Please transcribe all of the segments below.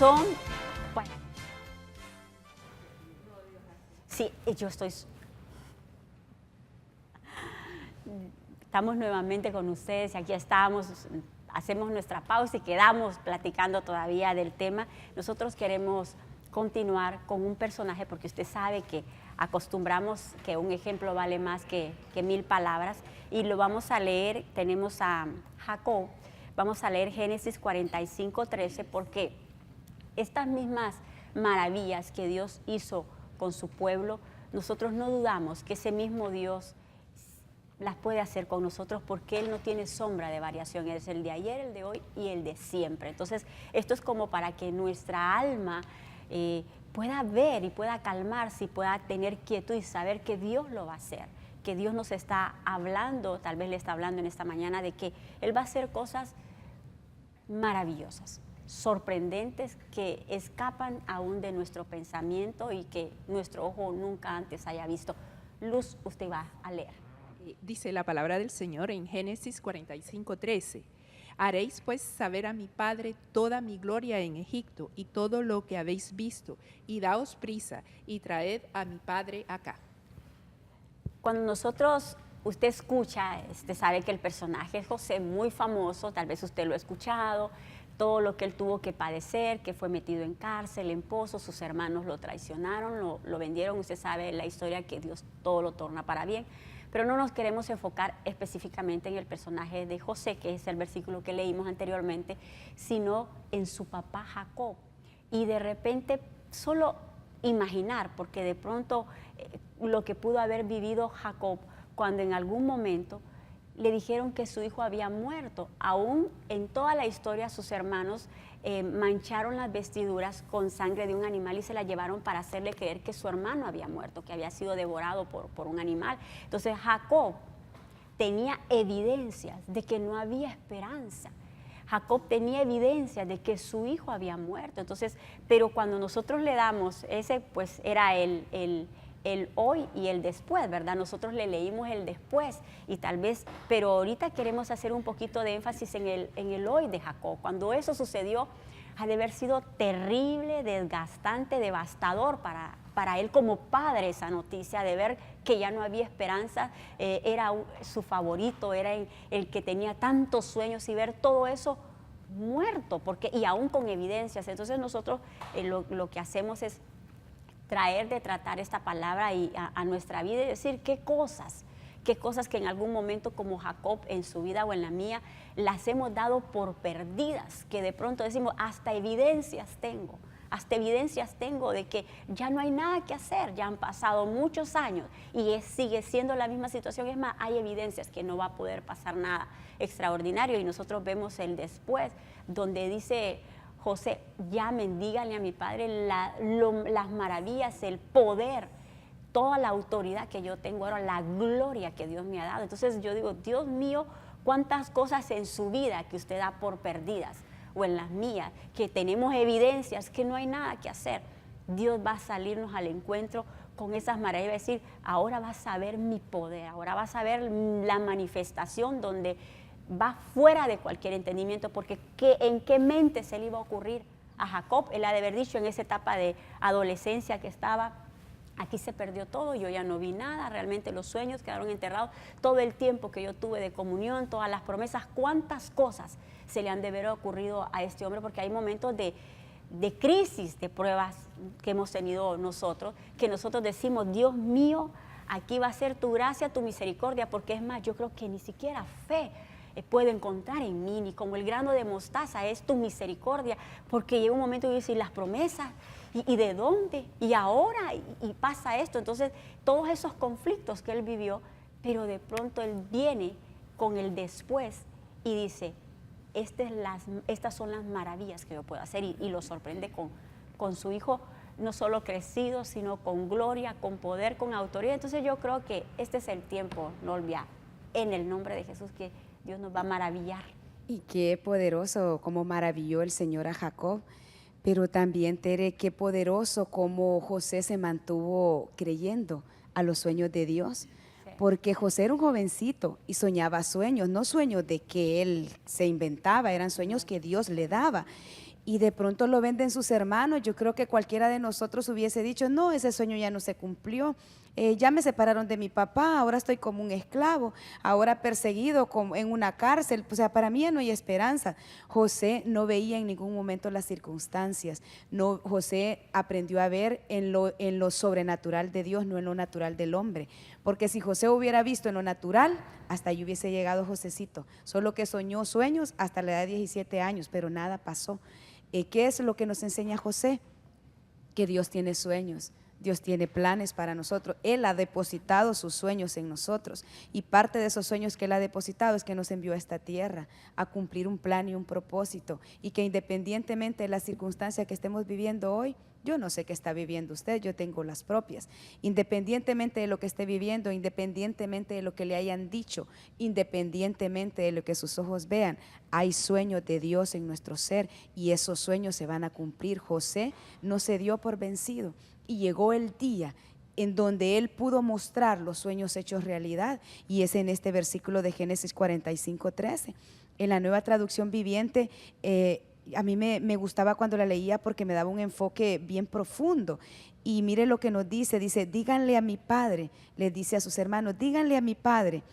son... Bueno, sí, yo estoy... Estamos nuevamente con ustedes, aquí estamos, hacemos nuestra pausa y quedamos platicando todavía del tema. Nosotros queremos continuar con un personaje porque usted sabe que acostumbramos que un ejemplo vale más que 1000 palabras y lo vamos a leer. Tenemos a Jacob, vamos a leer Génesis 45:13 porque estas mismas maravillas que Dios hizo con su pueblo, nosotros no dudamos que ese mismo Dios las puede hacer con nosotros porque Él no tiene sombra de variación, Él es el de ayer, el de hoy y el de siempre. Entonces, esto es como para que nuestra alma pueda ver y pueda calmarse y pueda tener quietud y saber que Dios lo va a hacer, que Dios nos está hablando, tal vez le está hablando en esta mañana de que Él va a hacer cosas maravillosas, sorprendentes, que escapan aún de nuestro pensamiento y que nuestro ojo nunca antes haya visto. Luz, usted va a leer. Dice la palabra del Señor en Génesis 45:13. Haréis pues saber a mi padre toda mi gloria en Egipto y todo lo que habéis visto, y daos prisa y traed a mi padre acá. Cuando usted escucha, sabe que el personaje es José, muy famoso, tal vez usted lo ha escuchado, todo lo que él tuvo que padecer, que fue metido en cárcel, en pozo, sus hermanos lo traicionaron, lo vendieron, usted sabe la historia que Dios todo lo torna para bien. Pero no nos queremos enfocar específicamente en el personaje de José, que es el versículo que leímos anteriormente, sino en su papá Jacob. Y de repente solo imaginar, porque de pronto lo que pudo haber vivido Jacob cuando en algún momento le dijeron que su hijo había muerto. Aún en toda la historia sus hermanos mancharon las vestiduras con sangre de un animal y se la llevaron para hacerle creer que su hermano había muerto, que había sido devorado por un animal. Entonces Jacob tenía evidencias de que no había esperanza. Jacob tenía evidencias de que su hijo había muerto. Entonces, pero cuando nosotros le damos, ese pues era el hoy y el después, ¿verdad? Nosotros le leímos el después y tal vez, pero ahorita queremos hacer un poquito de énfasis en el hoy de Jacob. Cuando eso sucedió, ha de haber sido terrible, desgastante, devastador para él como padre esa noticia de ver que ya no había esperanza, era su favorito, era el que tenía tantos sueños y ver todo eso muerto, y aún con evidencias. Entonces nosotros lo que hacemos es tratar esta palabra a nuestra vida y decir qué cosas que en algún momento como Jacob en su vida o en la mía las hemos dado por perdidas, que de pronto decimos hasta evidencias tengo de que ya no hay nada que hacer, ya han pasado muchos años y sigue siendo la misma situación. Es más, hay evidencias que no va a poder pasar nada extraordinario y nosotros vemos el después donde dice José, llamen, díganle a mi padre las maravillas, el poder, toda la autoridad que yo tengo ahora, la gloria que Dios me ha dado. Entonces yo digo, Dios mío, cuántas cosas en su vida que usted da por perdidas, o en las mías, que tenemos evidencias que no hay nada que hacer. Dios va a salirnos al encuentro con esas maravillas, decir, ahora vas a ver mi poder, ahora vas a ver la manifestación donde va fuera de cualquier entendimiento, porque ¿en qué mente se le iba a ocurrir a Jacob? Él ha de haber dicho en esa etapa de adolescencia que estaba, aquí se perdió todo, yo ya no vi nada, realmente los sueños quedaron enterrados, todo el tiempo que yo tuve de comunión, todas las promesas, cuántas cosas se le han de haber ocurrido a este hombre, porque hay momentos de crisis, de pruebas que hemos tenido nosotros, que nosotros decimos, Dios mío, aquí va a ser tu gracia, tu misericordia, porque es más, yo creo que ni siquiera fe puedo encontrar en mí, ni como el grano de mostaza es tu misericordia, porque llega un momento y decir las promesas, ¿y de dónde? ¿Y ahora? Y pasa esto. Entonces, todos esos conflictos que él vivió, pero de pronto él viene con el después y dice, estas son las maravillas que yo puedo hacer, y lo sorprende con su hijo, no solo crecido, sino con gloria, con poder, con autoridad. Entonces yo creo que este es el tiempo, Nolvia, en el nombre de Jesús, que Dios nos va a maravillar. Y qué poderoso como maravilló el Señor a Jacob, pero también, Tere, qué poderoso como José se mantuvo creyendo a los sueños de Dios, porque José era un jovencito y soñaba sueños, no sueños de que él se inventaba, eran sueños que Dios le daba. Y de pronto lo venden sus hermanos. Yo creo que cualquiera de nosotros hubiese dicho, no, ese sueño ya no se cumplió. Ya me separaron de mi papá, ahora estoy como un esclavo, ahora perseguido como en una cárcel. O sea, para mí ya no hay esperanza. José no veía en ningún momento las circunstancias. No, José aprendió a ver en lo sobrenatural de Dios, no en lo natural del hombre. Porque si José hubiera visto en lo natural, hasta ahí hubiese llegado Josecito. Solo que soñó sueños hasta la edad de 17 años, pero nada pasó. ¿Qué es lo que nos enseña José? Que Dios tiene sueños, Dios tiene planes para nosotros. Él ha depositado sus sueños en nosotros y parte de esos sueños que Él ha depositado es que nos envió a esta tierra a cumplir un plan y un propósito, y que independientemente de las circunstancias que estemos viviendo hoy, yo no sé qué está viviendo usted, yo tengo las propias. Independientemente de lo que esté viviendo, independientemente de lo que le hayan dicho, independientemente de lo que sus ojos vean, hay sueños de Dios en nuestro ser y esos sueños se van a cumplir. José no se dio por vencido y llegó el día en donde él pudo mostrar los sueños hechos realidad, y es en este versículo de Génesis 45:13. En la Nueva Traducción Viviente, a mí me gustaba cuando la leía porque me daba un enfoque bien profundo. Y mire lo que nos dice, díganle a mi padre, le dice a sus hermanos, díganle a mi padre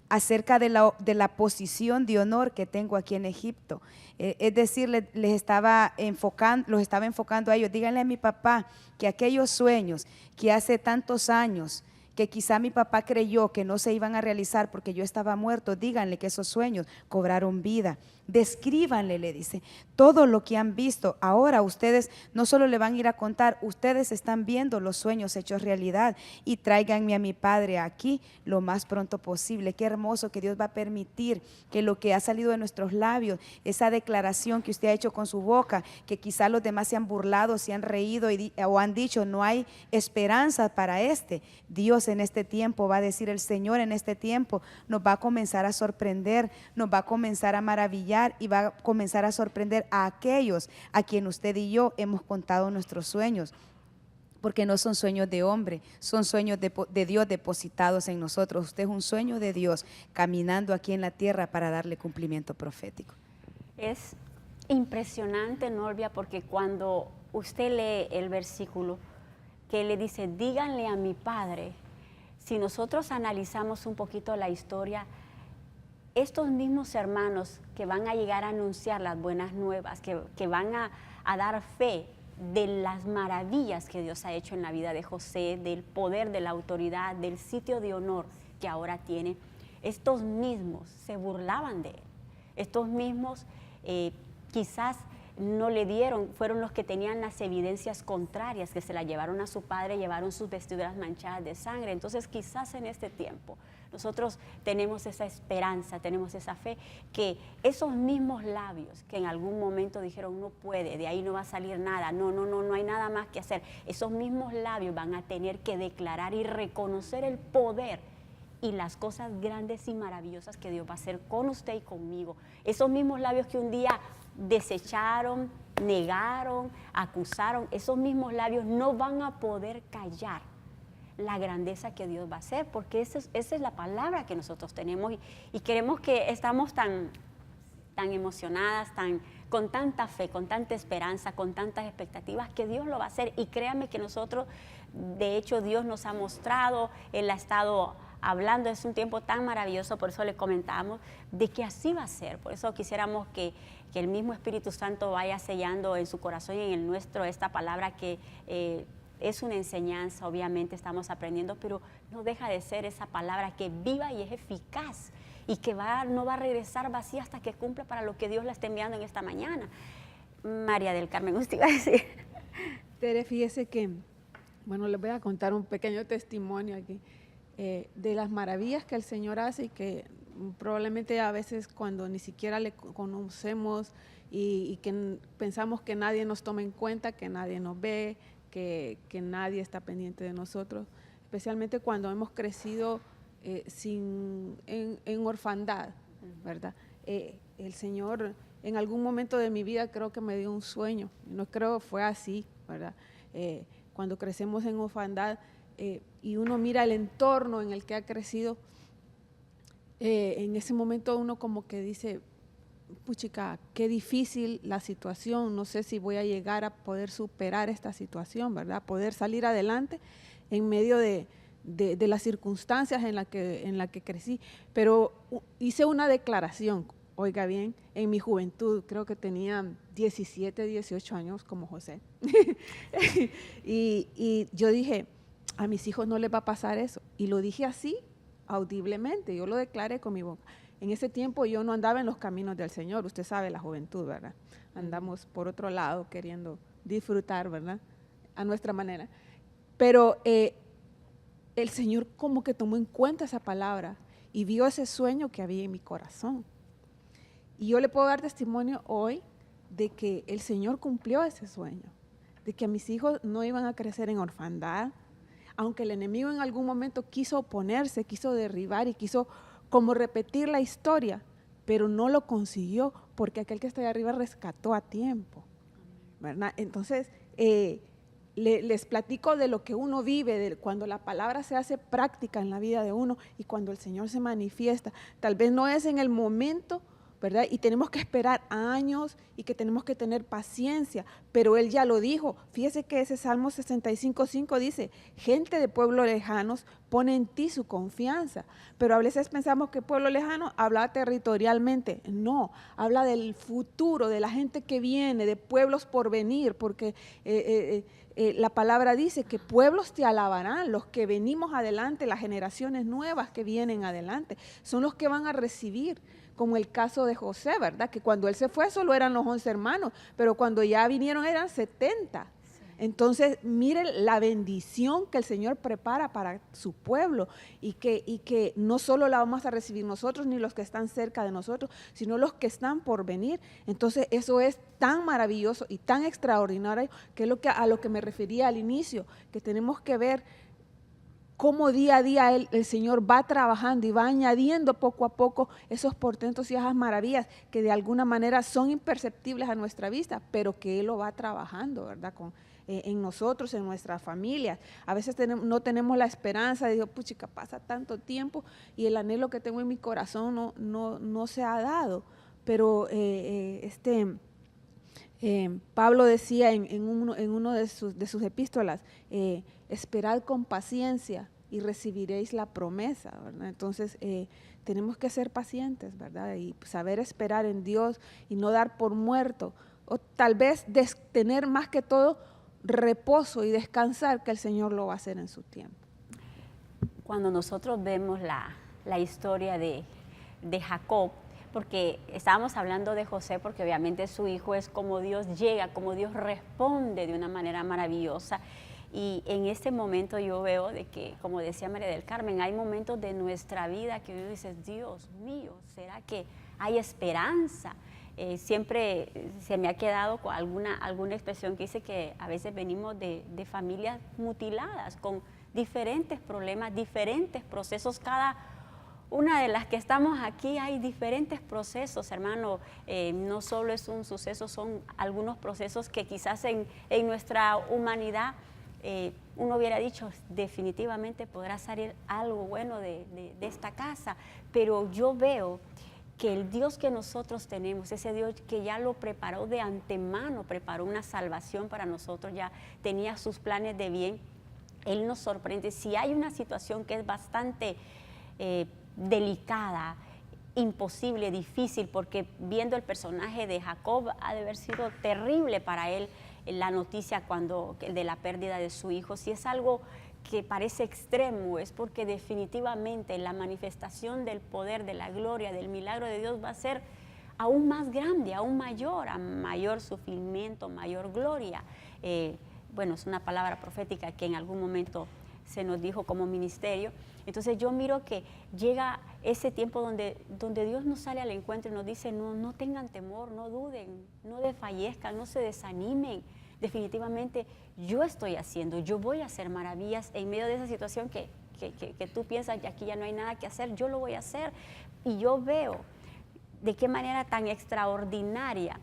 acerca de la posición de honor que tengo aquí en Egipto. Es decir, los estaba enfocando a ellos. Díganle a mi papá que aquellos sueños que hace tantos años, que quizá mi papá creyó que no se iban a realizar porque yo estaba muerto, díganle que esos sueños cobraron vida. Descríbanle, le dice, todo lo que han visto. Ahora ustedes no solo le van a ir a contar, ustedes están viendo los sueños hechos realidad, y tráiganme a mi padre aquí lo más pronto posible. Qué hermoso que Dios va a permitir que lo que ha salido de nuestros labios, esa declaración que usted ha hecho con su boca, que quizá los demás se han burlado, se han reído o han dicho no hay esperanza para Dios en este tiempo va a decir, el Señor en este tiempo nos va a comenzar a sorprender, nos va a comenzar a maravillar y va a comenzar a sorprender a aquellos a quien usted y yo hemos contado nuestros sueños, porque no son sueños de hombre, son sueños de Dios depositados en nosotros. Usted es un sueño de Dios caminando aquí en la tierra para darle cumplimiento profético. Es impresionante, Norvia, porque cuando usted lee el versículo que le dice, díganle a mi padre, si nosotros analizamos un poquito la historia, estos mismos hermanos que van a llegar a anunciar las buenas nuevas, que van a dar fe de las maravillas que Dios ha hecho en la vida de José, del poder, de la autoridad, del sitio de honor que ahora tiene, estos mismos se burlaban de él. Estos mismos quizás no le dieron, fueron los que tenían las evidencias contrarias, que se la llevaron a su padre, llevaron sus vestiduras manchadas de sangre. Entonces quizás en este tiempo nosotros tenemos esa esperanza, tenemos esa fe, que esos mismos labios que en algún momento dijeron no puede, de ahí no va a salir nada, no hay nada más que hacer, esos mismos labios van a tener que declarar y reconocer el poder y las cosas grandes y maravillosas que Dios va a hacer con usted y conmigo. Esos mismos labios que un día desecharon, negaron, acusaron, esos mismos labios no van a poder callar la grandeza que Dios va a hacer, porque esa es la palabra que nosotros tenemos y queremos que estamos tan emocionadas, con tanta fe, con tanta esperanza, con tantas expectativas, que Dios lo va a hacer. Y créanme que nosotros, de hecho, Dios nos ha mostrado, Él ha estado hablando, es un tiempo tan maravilloso, por eso le comentamos de que así va a ser. Por eso quisiéramos que el mismo Espíritu Santo vaya sellando en su corazón y en el nuestro esta palabra que es una enseñanza, obviamente estamos aprendiendo, pero no deja de ser esa palabra que viva y es eficaz y que no va a regresar vacía hasta que cumpla para lo que Dios la está enviando en esta mañana. María del Carmen, usted iba a decir. Tere, fíjese que, bueno, les voy a contar un pequeño testimonio aquí de las maravillas que el Señor hace y que probablemente a veces cuando ni siquiera le conocemos y que pensamos que nadie nos toma en cuenta, que nadie nos ve, que nadie está pendiente de nosotros, especialmente cuando hemos crecido en orfandad, ¿verdad? El Señor en algún momento de mi vida creo que me dio un sueño, no creo fue así, ¿verdad? Cuando crecemos en orfandad, y uno mira el entorno en el que ha crecido, en ese momento uno como que dice, puchica, qué difícil la situación, no sé si voy a llegar a poder superar esta situación, ¿verdad? Poder salir adelante en medio de las circunstancias en la que crecí. Pero hice una declaración, oiga bien, en mi juventud, creo que tenía 17, 18 años como José. y yo dije, a mis hijos no les va a pasar eso. Y lo dije así, audiblemente, yo lo declaré con mi boca. En ese tiempo yo no andaba en los caminos del Señor, usted sabe la juventud, ¿verdad? Andamos por otro lado queriendo disfrutar, ¿verdad? A nuestra manera. Pero el Señor como que tomó en cuenta esa palabra y vio ese sueño que había en mi corazón. Y yo le puedo dar testimonio hoy de que el Señor cumplió ese sueño, de que mis hijos no iban a crecer en orfandad, aunque el enemigo en algún momento quiso oponerse, quiso derribar y quiso como repetir la historia, pero no lo consiguió porque aquel que está ahí arriba rescató a tiempo, ¿verdad? Entonces, les platico de lo que uno vive, de cuando la palabra se hace práctica en la vida de uno y cuando el Señor se manifiesta. Tal vez no es en el momento, ¿verdad? Y tenemos que esperar años y que tenemos que tener paciencia, pero Él ya lo dijo. Fíjese que ese Salmo 65:5 dice, gente de pueblos lejanos pone en ti su confianza, pero a veces pensamos que pueblo lejano habla territorialmente. No, habla del futuro, de la gente que viene, de pueblos por venir, porque la palabra dice que pueblos te alabarán, los que venimos adelante, las generaciones nuevas que vienen adelante, son los que van a recibir, como el caso de José, ¿verdad? Que cuando él se fue solo eran los 11 hermanos, pero cuando ya vinieron eran 70. Sí. Entonces, miren la bendición que el Señor prepara para su pueblo y que no solo la vamos a recibir nosotros ni los que están cerca de nosotros, sino los que están por venir. Entonces, eso es tan maravilloso y tan extraordinario, que es a lo que me refería al inicio, que tenemos que ver cómo día a día el Señor va trabajando y va añadiendo poco a poco esos portentos y esas maravillas que de alguna manera son imperceptibles a nuestra vista, pero que Él lo va trabajando, ¿verdad? En nosotros, en nuestras familias. A veces no tenemos la esperanza de Dios, puchica, pasa tanto tiempo y el anhelo que tengo en mi corazón no se ha dado. Pero Pablo decía en uno de sus epístolas, esperad con paciencia y recibiréis la promesa, ¿verdad? Entonces tenemos que ser pacientes, ¿verdad? Y saber esperar en Dios y no dar por muerto, o tal vez tener más que todo reposo y descansar, que el Señor lo va a hacer en su tiempo. Cuando nosotros vemos la historia de Jacob, porque estábamos hablando de José, porque obviamente su hijo es como Dios llega, como Dios responde de una manera maravillosa. Y en este momento yo veo de que, como decía María del Carmen, hay momentos de nuestra vida que uno dice, Dios mío, ¿será que hay esperanza? Siempre se me ha quedado con alguna expresión que dice que a veces venimos de familias mutiladas, con diferentes problemas, diferentes procesos. Cada una de las que estamos aquí hay diferentes procesos, hermano. No solo es un suceso, son algunos procesos que quizás en nuestra humanidad uno hubiera dicho, definitivamente podrá salir algo bueno de esta casa, pero yo veo que el Dios que nosotros tenemos, ese Dios que ya lo preparó de antemano, preparó una salvación para nosotros, ya tenía sus planes de bien, Él nos sorprende. Si hay una situación que es bastante delicada, imposible, difícil, porque viendo el personaje de Jacob ha de haber sido terrible para él la noticia de la pérdida de su hijo. Si es algo que parece extremo, es porque definitivamente la manifestación del poder, de la gloria, del milagro de Dios va a ser aún más grande, aún mayor, a mayor sufrimiento, mayor gloria. Bueno, es una palabra profética que en algún momento se nos dijo como ministerio. Entonces yo miro que llega ese tiempo donde Dios nos sale al encuentro y nos dice, no tengan temor, no duden, no desfallezcan, no se desanimen. Definitivamente yo estoy haciendo, yo voy a hacer maravillas en medio de esa situación que tú piensas que aquí ya no hay nada que hacer, yo lo voy a hacer. Y yo veo de qué manera tan extraordinaria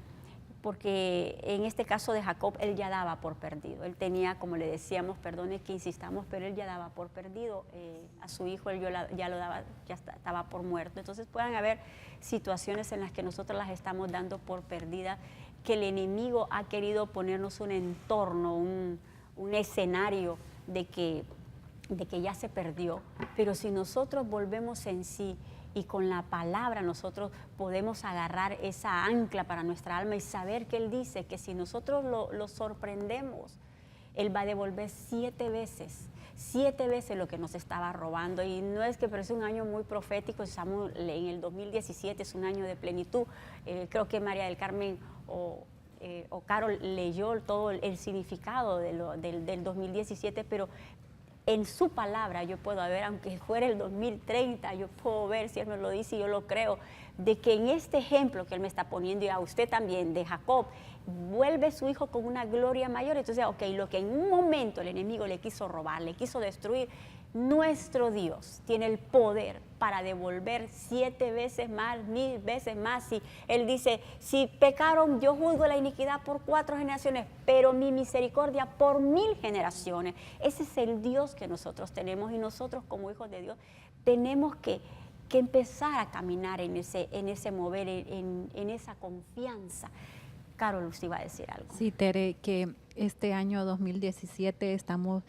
porque en este caso de Jacob, él ya daba por perdido. Él tenía, como le decíamos, perdone que insistamos, pero él ya daba por perdido a su hijo, él ya lo daba, estaba por muerto. Entonces pueden haber situaciones en las que nosotros las estamos dando por perdida, que el enemigo ha querido ponernos un entorno, un escenario de que ya se perdió. Pero si nosotros volvemos en sí, y con la palabra nosotros podemos agarrar esa ancla para nuestra alma y saber que Él dice que si nosotros lo sorprendemos, Él va a devolver 7 veces lo que nos estaba robando. Y no es que, pero es un año muy profético, estamos en el 2017, es un año de plenitud. Creo que María del Carmen o Carol leyó todo el significado del 2017, pero en su palabra yo puedo ver, aunque fuera el 2030, yo puedo ver, si Él me lo dice y yo lo creo, de que en este ejemplo que Él me está poniendo, y a usted también, de Jacob, vuelve su hijo con una gloria mayor. Entonces, ok, lo que en un momento el enemigo le quiso robar, le quiso destruir, nuestro Dios tiene el poder para devolver 7 veces más, 1000 veces más. Si Él dice, si pecaron, yo juzgo la iniquidad por 4 generaciones, pero mi misericordia por 1000 generaciones. Ese es el Dios que nosotros tenemos, y nosotros como hijos de Dios tenemos que empezar a caminar en ese mover, en esa confianza. Carol, usted iba a decir algo. Sí, Tere, que este año 2017 estamos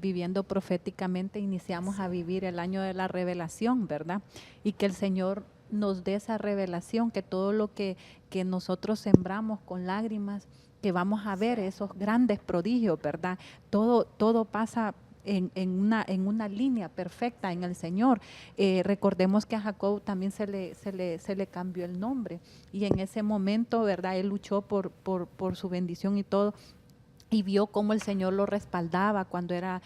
viviendo proféticamente, iniciamos a vivir el año de la revelación, ¿verdad? Y que el Señor nos dé esa revelación, que todo lo que nosotros sembramos con lágrimas, que vamos a ver esos grandes prodigios, ¿verdad? Todo pasa en una línea perfecta en el Señor. Recordemos que a Jacob también se le cambió el nombre, y en ese momento, ¿verdad? Él luchó por su bendición y todo, y vio cómo el Señor lo respaldaba cuando era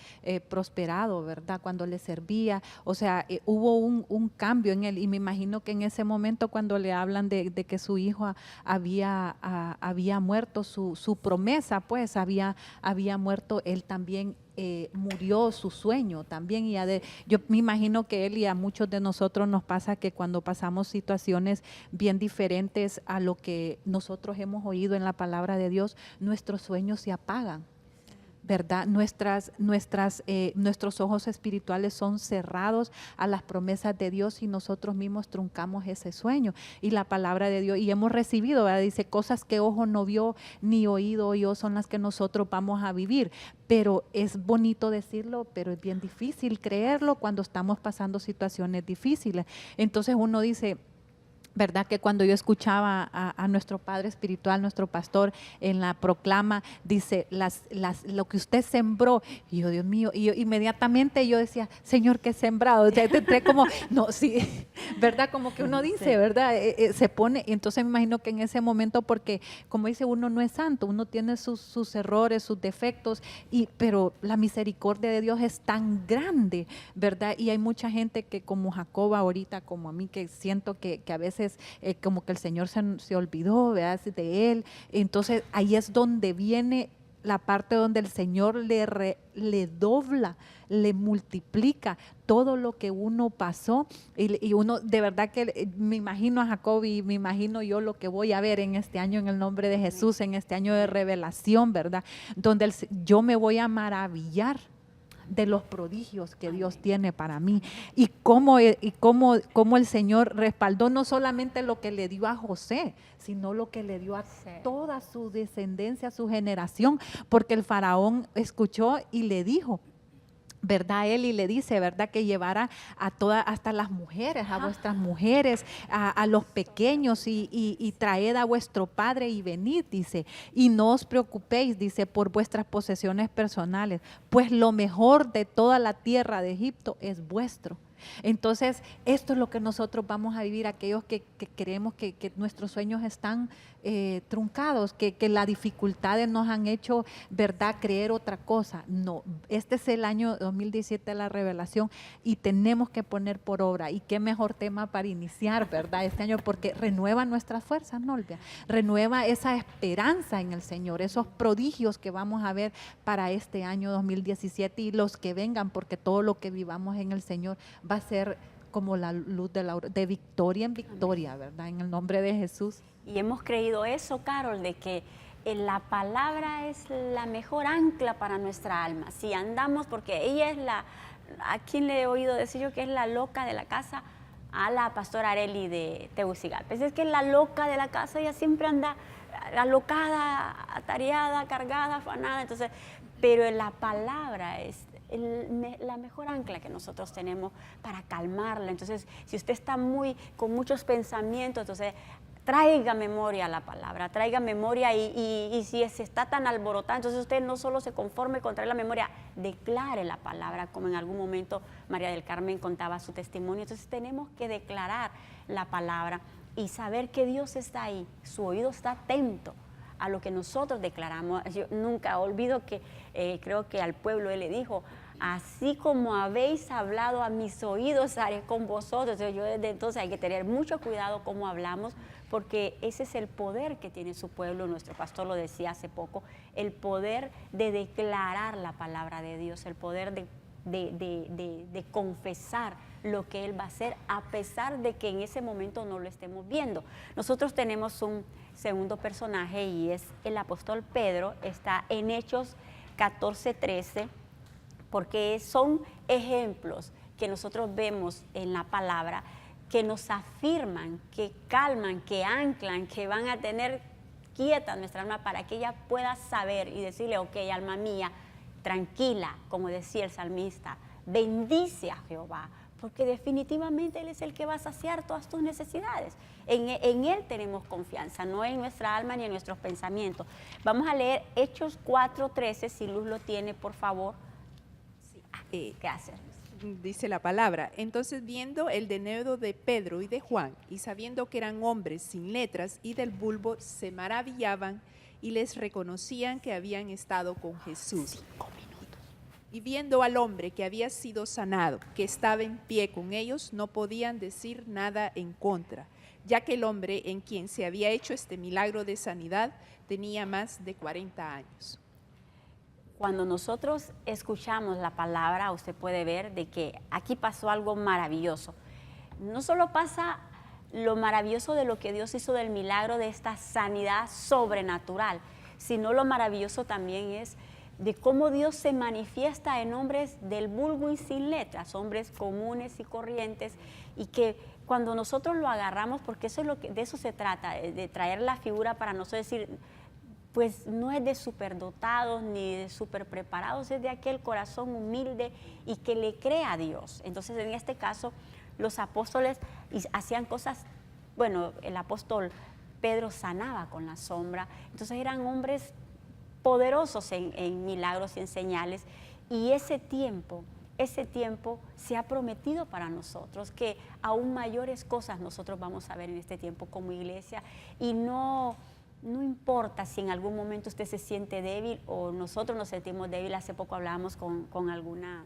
prosperado, ¿verdad? Cuando le servía. O sea, hubo un cambio en él, y me imagino que en ese momento, cuando le hablan de que su hijo había muerto, su promesa, pues había muerto, él también murió su sueño también. Y yo me imagino que él, y a muchos de nosotros nos pasa, que cuando pasamos situaciones bien diferentes a lo que nosotros hemos oído en la palabra de Dios, nuestros sueños se apagan, ¿verdad? Nuestros ojos espirituales son cerrados a las promesas de Dios, y nosotros mismos truncamos ese sueño. Y la palabra de Dios, y hemos recibido, ¿verdad? Dice, cosas que ojo no vio ni oído oyó son las que nosotros vamos a vivir. Pero es bonito decirlo, pero es bien difícil creerlo cuando estamos pasando situaciones difíciles. Entonces uno dice, ¿verdad? Que cuando yo escuchaba a nuestro padre espiritual, nuestro pastor, en la proclama, dice, lo que usted sembró, y yo, Dios mío, y yo, inmediatamente yo decía, Señor, ¿qué he sembrado? O sea, entré como, no, sí, ¿verdad? Como que uno dice, ¿verdad? Se pone, y entonces me imagino que en ese momento, porque como dice, uno no es santo, uno tiene sus errores, sus defectos, pero la misericordia de Dios es tan grande, ¿verdad? Y hay mucha gente que, como Jacob ahorita, como a mí, que siento que a veces como que el Señor se olvidó, ¿verdad? De él. Entonces ahí es donde viene la parte donde el Señor le dobla, le multiplica todo lo que uno pasó, y uno de verdad que me imagino a Jacob, y me imagino yo lo que voy a ver en este año, en el nombre de Jesús, en este año de revelación, ¿verdad? Donde yo me voy a maravillar de los prodigios que Dios tiene para mí, y cómo el Señor respaldó no solamente lo que le dio a José, sino lo que le dio a toda su descendencia, su generación, porque el faraón escuchó y le dijo, ¿verdad? Él, y le dice, ¿verdad? Que llevara a todas, hasta las mujeres, a vuestras mujeres, a los pequeños, y traed a vuestro padre y venid, dice, y no os preocupéis, dice, por vuestras posesiones personales, pues lo mejor de toda la tierra de Egipto es vuestro. Entonces, esto es lo que nosotros vamos a vivir, aquellos que creemos que nuestros sueños están truncados, que las dificultades nos han hecho, ¿verdad?, creer otra cosa. No, este es el año 2017 de la revelación, y tenemos que poner por obra. Y qué mejor tema para iniciar, ¿verdad?, este año, porque renueva nuestras fuerzas, ¿no, Olvia? Renueva esa esperanza en el Señor, esos prodigios que vamos a ver para este año 2017 y los que vengan, porque todo lo que vivamos en el Señor va a ser como la luz de victoria en victoria, ¿verdad? En el nombre de Jesús. Y hemos creído eso, Carol, de que la palabra es la mejor ancla para nuestra alma. Si andamos, porque ella es ¿a quién le he oído decir yo que es la loca de la casa? A la pastora Areli de Tegucigalpa. Es que es la loca de la casa, ella siempre anda alocada, atareada, cargada, afanada. Entonces, pero la palabra es la mejor ancla que nosotros tenemos para calmarla. Entonces, si usted está con muchos pensamientos, entonces traiga memoria a la palabra, traiga memoria y si se está tan alborotado, entonces usted no solo se conforme con traer la memoria, declare la palabra, como en algún momento María del Carmen contaba su testimonio. Entonces tenemos que declarar la palabra y saber que Dios está ahí, su oído está atento a lo que nosotros declaramos. Yo nunca olvido que creo que al pueblo Él le dijo: así como habéis hablado a mis oídos, haré con vosotros. Yo desde entonces hay que tener mucho cuidado cómo hablamos, porque ese es el poder que tiene su pueblo. Nuestro pastor lo decía hace poco, el poder de declarar la palabra de Dios, el poder de confesar lo que Él va a hacer, a pesar de que en ese momento no lo estemos viendo. Nosotros tenemos un segundo personaje y es el apóstol Pedro, está en Hechos 14:13, porque son ejemplos que nosotros vemos en la palabra que nos afirman, que calman, que anclan, que van a tener quieta nuestra alma para que ella pueda saber y decirle: ok, alma mía, tranquila, como decía el salmista, bendice a Jehová, porque definitivamente Él es el que va a saciar todas tus necesidades. En Él tenemos confianza, no en nuestra alma ni en nuestros pensamientos. Vamos a leer Hechos 4:13, si Luz lo tiene, por favor. Gracias. Dice la palabra: entonces, viendo el denuedo de Pedro y de Juan, y sabiendo que eran hombres sin letras y del vulgo, se maravillaban y les reconocían que habían estado con Jesús. Y viendo al hombre que había sido sanado, que estaba en pie con ellos, no podían decir nada en contra, ya que el hombre en quien se había hecho este milagro de sanidad tenía más de 40 años. Cuando nosotros escuchamos la palabra, usted puede ver de que aquí pasó algo maravilloso. No solo pasa lo maravilloso de lo que Dios hizo del milagro de esta sanidad sobrenatural, sino lo maravilloso también es de cómo Dios se manifiesta en hombres del vulgo y sin letras, hombres comunes y corrientes, y que cuando nosotros lo agarramos, porque eso es de eso se trata, de traer la figura para nosotros decir, pues no es de superdotados ni de super preparados, es de aquel corazón humilde y que le cree a Dios. Entonces, en este caso, los apóstoles hacían cosas, bueno, el apóstol Pedro sanaba con la sombra, entonces eran hombres poderosos en milagros y en señales, y ese tiempo se ha prometido para nosotros, que aún mayores cosas nosotros vamos a ver en este tiempo como iglesia, y no importa si en algún momento usted se siente débil o nosotros nos sentimos débil. Hace poco hablábamos con alguna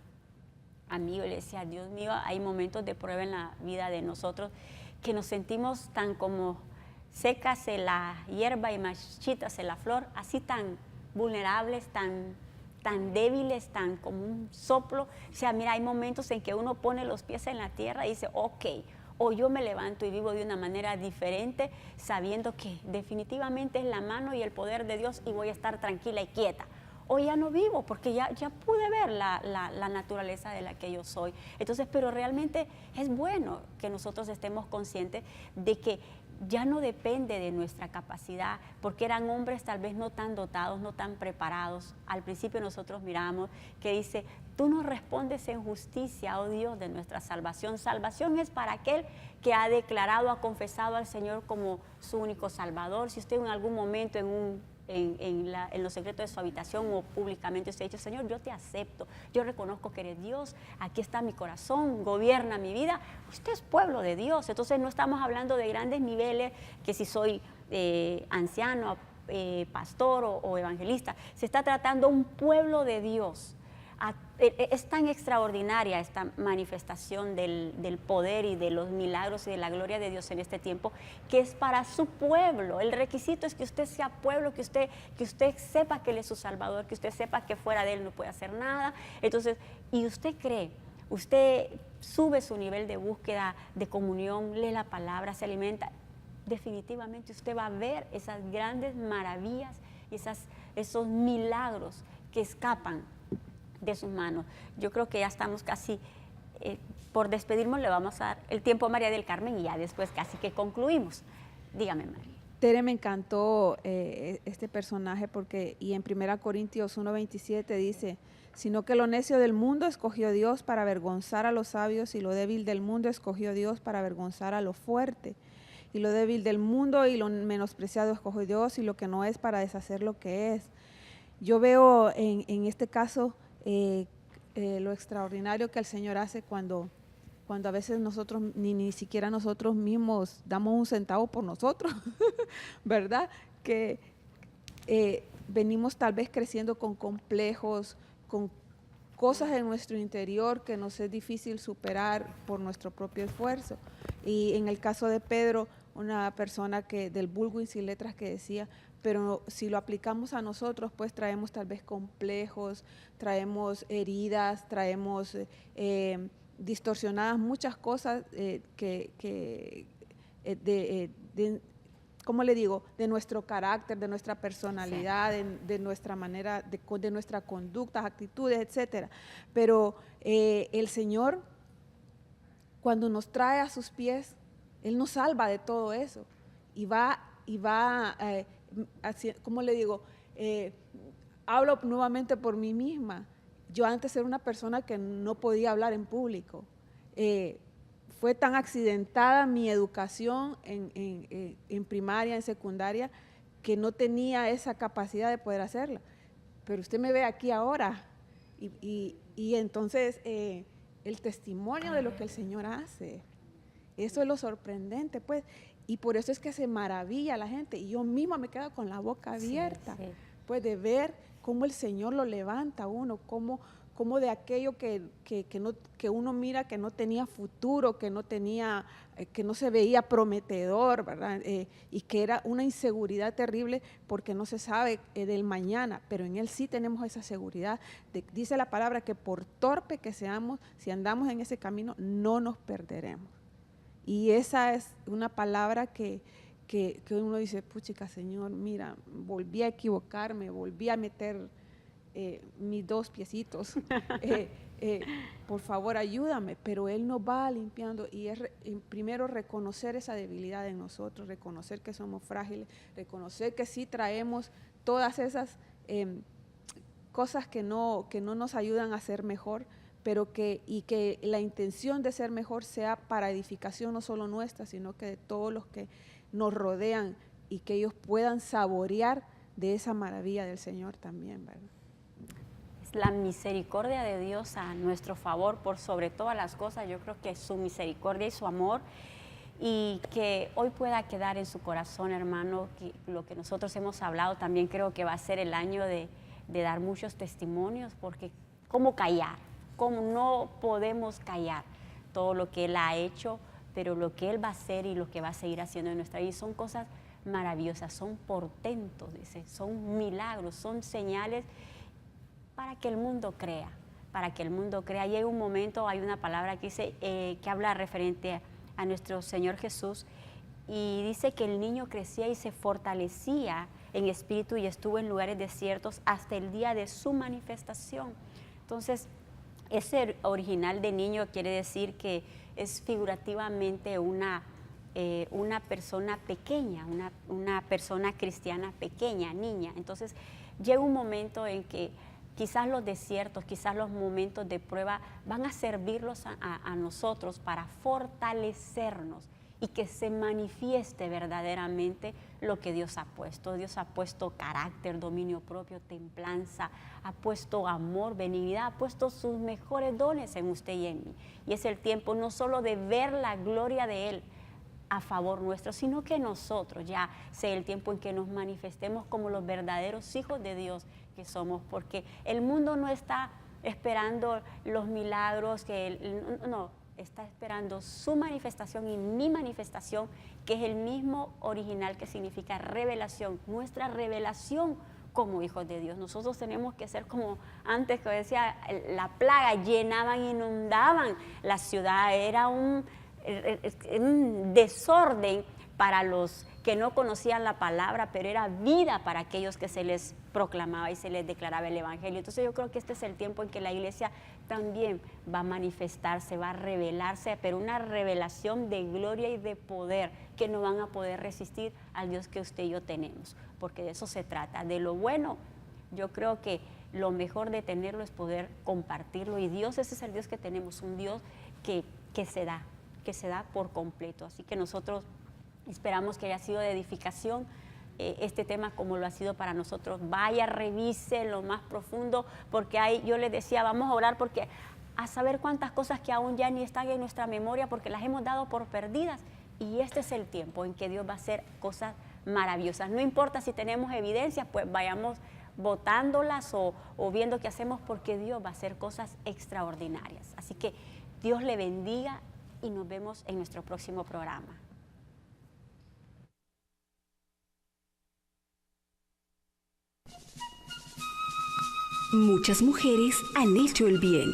amiga y le decía: Dios mío, hay momentos de prueba en la vida de nosotros que nos sentimos tan como sécase la hierba y marchítase la flor, así tan vulnerables, tan débiles, tan como un soplo. O sea, mira, hay momentos en que uno pone los pies en la tierra y dice: ok, o yo me levanto y vivo de una manera diferente, sabiendo que definitivamente es la mano y el poder de Dios y voy a estar tranquila y quieta. O ya no vivo porque ya pude ver la naturaleza de la que yo soy. Entonces, pero realmente es bueno que nosotros estemos conscientes de que ya no depende de nuestra capacidad, porque eran hombres tal vez no tan dotados, no tan preparados. Al principio nosotros miramos que dice: tú nos respondes en justicia, oh Dios de nuestra salvación. Salvación es para aquel que ha declarado, ha confesado al Señor como su único Salvador. Si usted en algún momento en los secretos de su habitación o públicamente usted ha dicho: Señor, yo te acepto, yo reconozco que eres Dios, aquí está mi corazón, gobierna mi vida, usted es pueblo de Dios. Entonces no estamos hablando de grandes niveles, que si soy anciano, pastor o evangelista, se está tratando un pueblo de Dios. Es tan extraordinaria esta manifestación del poder y de los milagros y de la gloria de Dios en este tiempo, que es para su pueblo. El requisito es que usted sea pueblo, que usted sepa que Él es su Salvador, que usted sepa que fuera de Él no puede hacer nada. Entonces, y usted cree, usted sube su nivel de búsqueda, de comunión, lee la palabra, se alimenta, definitivamente usted va a ver esas grandes maravillas y esos milagros que escapan de sus manos. Yo creo que ya estamos casi por despedirnos, le vamos a dar el tiempo a María del Carmen y ya después casi que concluimos. Dígame, María. Tere, me encantó este personaje porque, y en 1 Corintios 1:27 dice, sino que lo necio del mundo escogió Dios para avergonzar a los sabios, y lo débil del mundo escogió Dios para avergonzar a lo fuerte. Y lo débil del mundo y lo menospreciado escogió Dios, y lo que no es para deshacer lo que es. Yo veo en este caso lo extraordinario que el Señor hace cuando a veces nosotros, ni siquiera nosotros mismos damos un centavo por nosotros, ¿verdad? Que venimos tal vez creciendo con complejos, con cosas en nuestro interior que nos es difícil superar por nuestro propio esfuerzo. Y en el caso de Pedro, una persona del vulgo y sin letras que decía, pero si lo aplicamos a nosotros, pues traemos tal vez complejos, traemos heridas, traemos distorsionadas muchas cosas ¿cómo le digo? De nuestro carácter, de nuestra personalidad, sí, de nuestra manera, de nuestras conductas, actitudes, etcétera. Pero el Señor, cuando nos trae a sus pies, Él nos salva de todo eso y va ¿cómo le digo? Hablo nuevamente por mí misma. Yo antes era una persona que no podía hablar en público. Fue tan accidentada mi educación en primaria, en secundaria, que no tenía esa capacidad de poder hacerla. Pero usted me ve aquí ahora y entonces el testimonio de lo que el Señor hace, eso es lo sorprendente, pues. Y por eso es que se maravilla la gente. Y yo misma me quedo con la boca abierta, sí. Pues de ver cómo el Señor lo levanta a uno, cómo de aquello que uno mira que no tenía futuro, que no se veía prometedor, ¿verdad? Y que era una inseguridad terrible porque no se sabe del mañana, pero en Él sí tenemos esa seguridad. Dice la palabra que por torpe que seamos, si andamos en ese camino, no nos perderemos. Y esa es una palabra que uno dice, puchica, Señor, mira, volví a equivocarme, volví a meter mis 2 piecitos, por favor ayúdame, pero Él nos va limpiando y es primero reconocer esa debilidad en nosotros, reconocer que somos frágiles, reconocer que sí traemos todas esas cosas que no nos ayudan a ser mejor, pero que la intención de ser mejor sea para edificación no solo nuestra, sino que de todos los que nos rodean y que ellos puedan saborear de esa maravilla del Señor también, ¿verdad? La misericordia de Dios a nuestro favor por sobre todas las cosas. Yo creo que su misericordia y su amor, y que hoy pueda quedar en su corazón, hermano, que lo que nosotros hemos hablado, también creo que va a ser el año de dar muchos testimonios, porque ¿cómo callar? ¿Cómo no podemos callar todo lo que Él ha hecho, pero lo que Él va a hacer y lo que va a seguir haciendo en nuestra vida? Son cosas maravillosas, son portentos, dice, son milagros, son señales para que el mundo crea, para que el mundo crea. Y hay un momento, hay una palabra que dice, que habla referente a nuestro Señor Jesús, y dice que el niño crecía y se fortalecía en espíritu y estuvo en lugares desiertos hasta el día de su manifestación. Entonces, ese original de niño quiere decir que es figurativamente una persona pequeña, una persona cristiana pequeña, niña. Entonces, llega un momento en que quizás los desiertos, quizás los momentos de prueba van a servirlos a nosotros para fortalecernos y que se manifieste verdaderamente lo que Dios ha puesto. Dios ha puesto carácter, dominio propio, templanza, ha puesto amor, benignidad, ha puesto sus mejores dones en usted y en mí. Y es el tiempo no solo de ver la gloria de Él a favor nuestro, sino que nosotros ya sea el tiempo en que nos manifestemos como los verdaderos hijos de Dios que somos, porque el mundo no está esperando los milagros, no, está esperando su manifestación y mi manifestación, que es el mismo original que significa revelación, nuestra revelación como hijos de Dios. Nosotros tenemos que ser como antes que decía, la plaga, llenaban, inundaban la ciudad, era un desorden para los que no conocían la palabra, pero era vida para aquellos que se les proclamaba y se les declaraba el evangelio. Entonces yo creo que este es el tiempo en que la iglesia también va a manifestarse, va a revelarse, pero una revelación de gloria y de poder que no van a poder resistir al Dios que usted y yo tenemos, porque de eso se trata. De lo bueno, yo creo que lo mejor de tenerlo es poder compartirlo, y Dios, ese es el Dios que tenemos, un Dios que se da por completo. Así que nosotros esperamos que haya sido de edificación este tema como lo ha sido para nosotros. Vaya, revise lo más profundo, porque yo les decía, vamos a orar porque a saber cuántas cosas que aún ya ni están en nuestra memoria porque las hemos dado por perdidas, y este es el tiempo en que Dios va a hacer cosas maravillosas. No importa si tenemos evidencias, pues vayamos botándolas o viendo qué hacemos, porque Dios va a hacer cosas extraordinarias. Así que Dios le bendiga y nos vemos en nuestro próximo programa. Muchas mujeres han hecho el bien,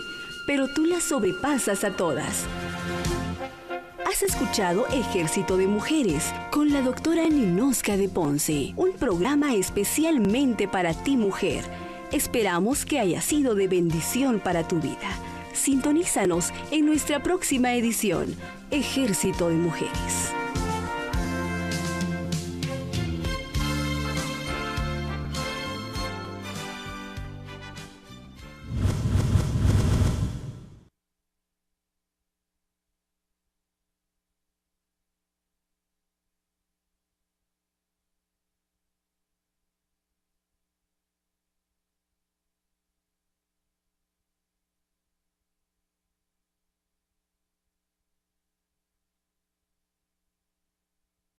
pero tú las sobrepasas a todas. Has escuchado Ejército de Mujeres con la doctora Ninosca de Ponce, un programa especialmente para ti, mujer. Esperamos que haya sido de bendición para tu vida. Sintonízanos en nuestra próxima edición, Ejército de Mujeres.